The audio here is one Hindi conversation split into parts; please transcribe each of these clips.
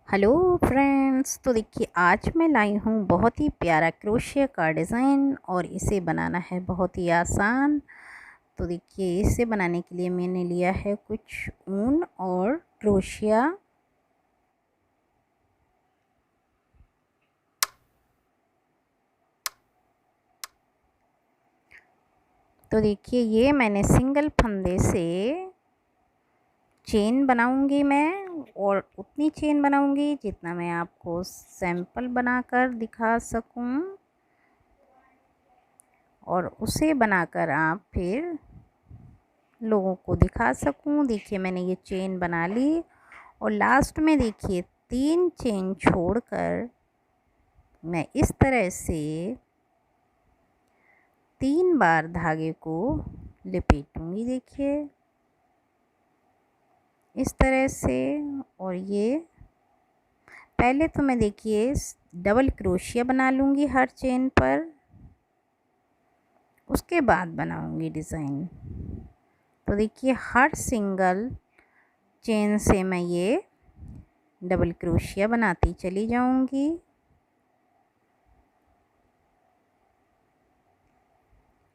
Hello friends. तो देखिए आज मैं लाई हूँ बहुत ही प्यारा क्रोशिया का डिज़ाइन और इसे बनाना है बहुत ही आसान। तो देखिए इसे बनाने के लिए मैंने लिया है कुछ ऊन और क्रोशिया। तो देखिए ये मैंने सिंगल फंदे से चेन बनाऊंगी मैं, और उतनी चेन बनाऊंगी जितना मैं आपको सैंपल बनाकर दिखा सकूं, और उसे बनाकर आप फिर लोगों को दिखा सकूं। देखिए मैंने ये चेन बना ली और लास्ट में देखिए 3 चेन छोड़कर मैं इस तरह से 3 बार धागे को लपेटूंगी। देखिए इस तरह से। और ये पहले तो मैं देखिए डबल क्रोशिया बना लूँगी हर चेन पर, उसके बाद बनाऊंगी डिज़ाइन। तो देखिए हर सिंगल चेन से मैं ये डबल क्रोशिया बनाती चली जाऊंगी।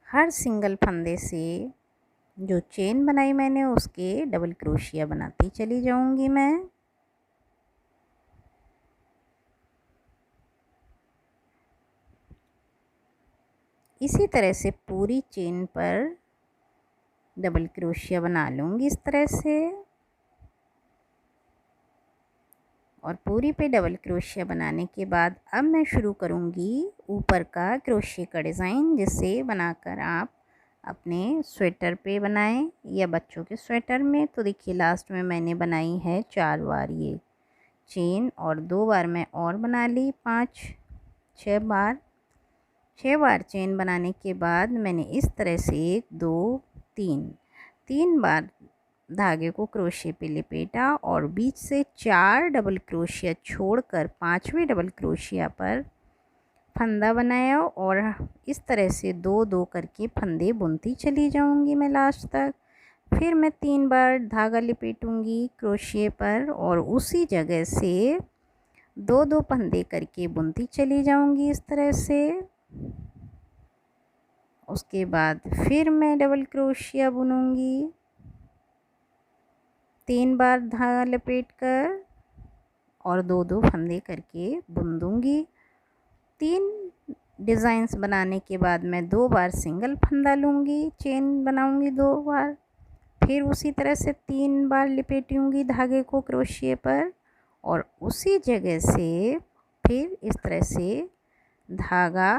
हर सिंगल फंदे से जो चेन बनाई मैंने उसके डबल क्रोशिया बनाती चली जाऊंगी मैं। इसी तरह से पूरी चेन पर डबल क्रोशिया बना लूँगी इस तरह से, और पूरी पे डबल क्रोशिया बनाने के बाद अब मैं शुरू करूँगी ऊपर का क्रोशिया का डिज़ाइन, जिसे बनाकर आप अपने स्वेटर पे बनाएं या बच्चों के स्वेटर में। तो देखिए लास्ट में मैंने बनाई है 4 बार ये चेन, और 2 बार मैं और बना ली, 6 बार चेन बनाने के बाद मैंने इस तरह से 1 2 3 बार धागे को क्रोशिया पे लपेटा, और बीच से 4 डबल क्रोशिया छोड़कर 5वें डबल क्रोशिया पर फंदा बनाया, और इस तरह से 2 2 करके फंदे बुनती चली जाऊंगी मैं लास्ट तक। फिर मैं 3 बार धागा लपेटूंगी क्रोशिया पर, और उसी जगह से 2 2 फंदे करके बुनती चली जाऊंगी इस तरह से। उसके बाद फिर मैं डबल क्रोशिया बुनूंगी 3 बार धागा लपेट कर, और 2 2 फंदे करके बुन दूंगी। 3 डिज़ाइंस बनाने के बाद मैं 2 बार सिंगल फंदा लूँगी, चेन बनाऊँगी 2 बार, फिर उसी तरह से 3 बार लपेटूँगी धागे को क्रोशिया पर, और उसी जगह से फिर इस तरह से धागा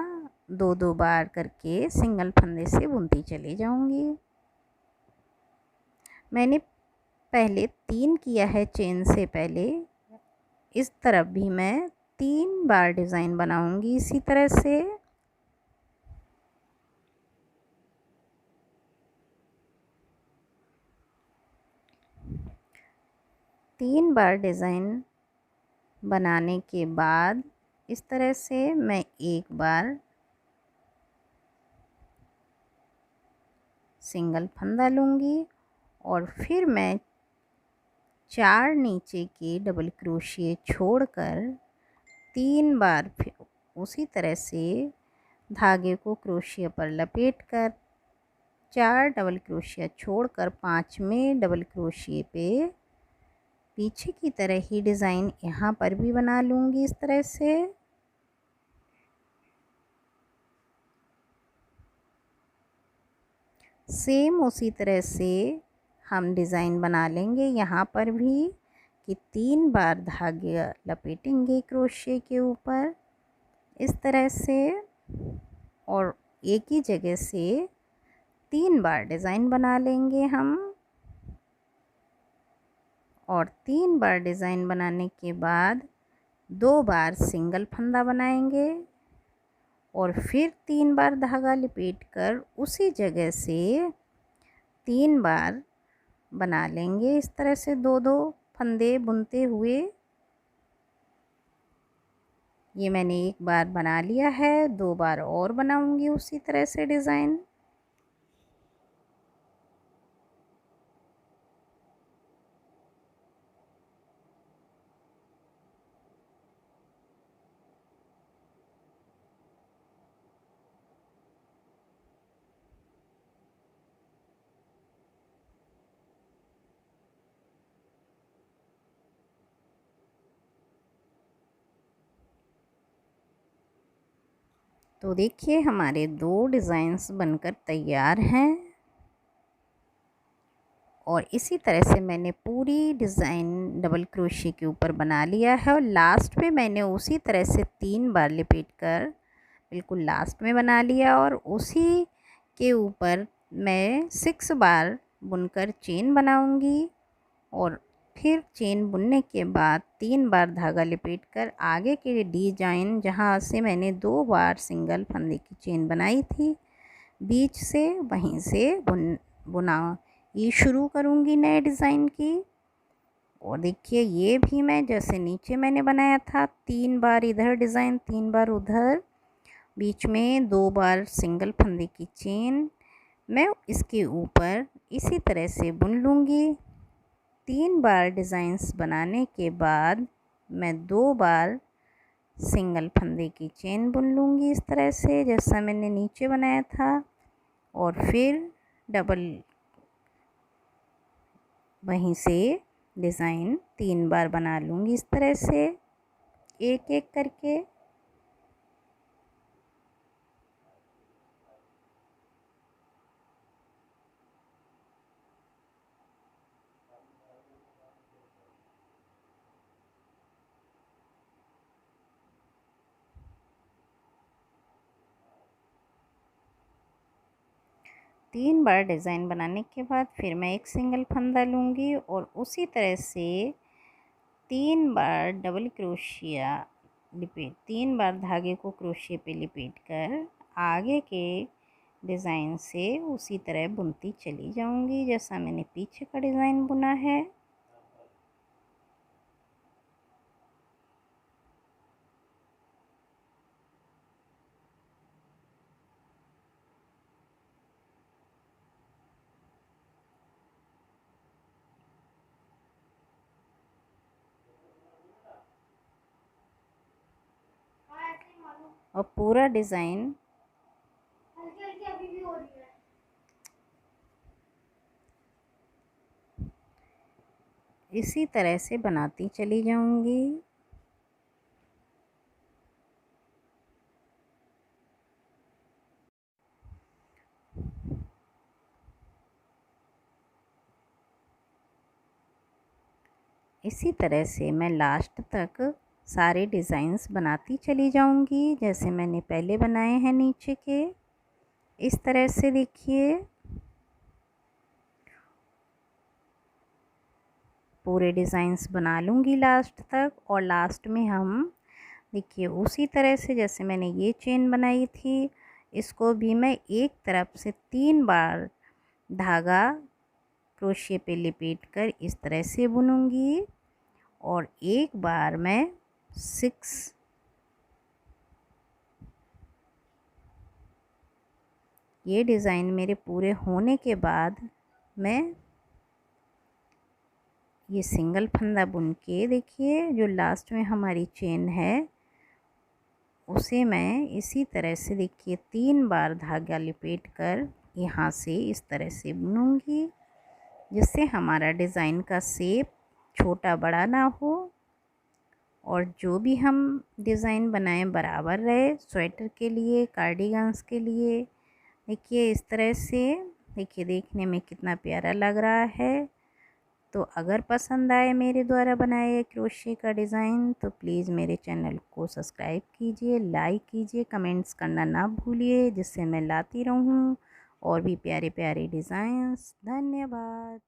2 2 बार करके सिंगल फंदे से बुनती चली जाऊँगी। मैंने पहले 3 किया है चेन से पहले। इस तरफ भी मैं 3 बार डिज़ाइन बनाऊंगी इसी तरह से। तीन बार डिज़ाइन बनाने के बाद इस तरह से मैं एक बार सिंगल फंदा लूँगी, और फिर मैं 4 नीचे के डबल क्रोशिया छोड़कर 3 बार फिर उसी तरह से धागे को क्रोशिया पर लपेट कर 4 डबल क्रोशिया छोड़कर 5वें डबल क्रोशिया पे पीछे की तरह ही डिज़ाइन यहाँ पर भी बना लूँगी इस तरह से। सेम उसी तरह से हम डिज़ाइन बना लेंगे यहाँ पर भी, कि 3 बार धागे लपेटेंगे क्रोशिया के ऊपर इस तरह से, और एक ही जगह से 3 बार डिज़ाइन बना लेंगे हम। और 3 बार डिज़ाइन बनाने के बाद 2 बार सिंगल फंदा बनाएंगे, और फिर 3 बार धागा लपेट कर उसी जगह से 3 बार बना लेंगे इस तरह से 2 2 फंदे बुनते हुए। ये मैंने एक बार बना लिया है, 2 बार और बनाऊंगी उसी तरह से डिज़ाइन। तो देखिए हमारे 2 डिज़ाइंस बनकर तैयार हैं और इसी तरह से मैंने पूरी डिज़ाइन डबल क्रोशे के ऊपर बना लिया है और लास्ट में मैंने उसी तरह से 3 बार लपेट कर बिल्कुल लास्ट में बना लिया और उसी के ऊपर मैं 6 बार बुनकर चेन बनाऊंगी और फिर चेन बुनने के बाद 3 बार धागा लपेट कर आगे के डिजाइन जहाँ से मैंने 2 बार सिंगल फंदे की चेन बनाई थी बीच से वहीं से बुना ये शुरू करूँगी नए डिज़ाइन की। और देखिए ये भी मैं जैसे नीचे मैंने बनाया था 3 बार इधर डिज़ाइन 3 बार उधर, बीच में 2 बार सिंगल फंदे की चेन मैं इसके ऊपर इसी तरह से बुन लूँगी। 3 बार डिज़ाइंस बनाने के बाद मैं 2 बार सिंगल फंदे की चेन बुन लूँगी इस तरह से जैसा मैंने नीचे बनाया था और फिर डबल वहीं से डिज़ाइन 3 बार बना लूँगी इस तरह से एक एक करके। तीन बार डिज़ाइन बनाने के बाद फिर मैं एक सिंगल फंदा लूँगी और उसी तरह से 3 बार डबल क्रोशिया लिपेट 3 बार धागे को क्रोशिया पे लिपेट कर आगे के डिज़ाइन से उसी तरह बुनती चली जाऊँगी जैसा मैंने पीछे का डिज़ाइन बुना है। और पूरा डिज़ाइन इसी तरह से बनाती चली जाऊंगी। इसी तरह से मैं लास्ट तक सारे डिज़ाइंस बनाती चली जाऊंगी जैसे मैंने पहले बनाए हैं नीचे के इस तरह से देखिए पूरे डिज़ाइंस बना लूँगी लास्ट तक। और लास्ट में हम देखिए उसी तरह से जैसे मैंने ये चेन बनाई थी इसको भी मैं एक तरफ से 3 बार धागा क्रोशिया पे लपेट कर इस तरह से बुनूंगी और एक बार मैं 6 ये डिज़ाइन मेरे पूरे होने के बाद मैं ये सिंगल फंदा बुन के देखिए जो लास्ट में हमारी चेन है उसे मैं इसी तरह से देखिए 3 बार धागा लपेट कर यहाँ से इस तरह से बुनूंगी जिससे हमारा डिज़ाइन का शेप छोटा बड़ा ना हो और जो भी हम डिज़ाइन बनाएं बराबर रहे। स्वेटर के लिए कार्डिगन्स के लिए देखिए इस तरह से देखिए देखने में कितना प्यारा लग रहा है। तो अगर पसंद आए मेरे द्वारा बनाए क्रोशे का डिज़ाइन तो प्लीज़ मेरे चैनल को सब्सक्राइब कीजिए, लाइक कीजिए, कमेंट्स करना ना भूलिए जिससे मैं लाती रहूं और भी प्यारे प्यारे डिज़ाइंस। धन्यवाद।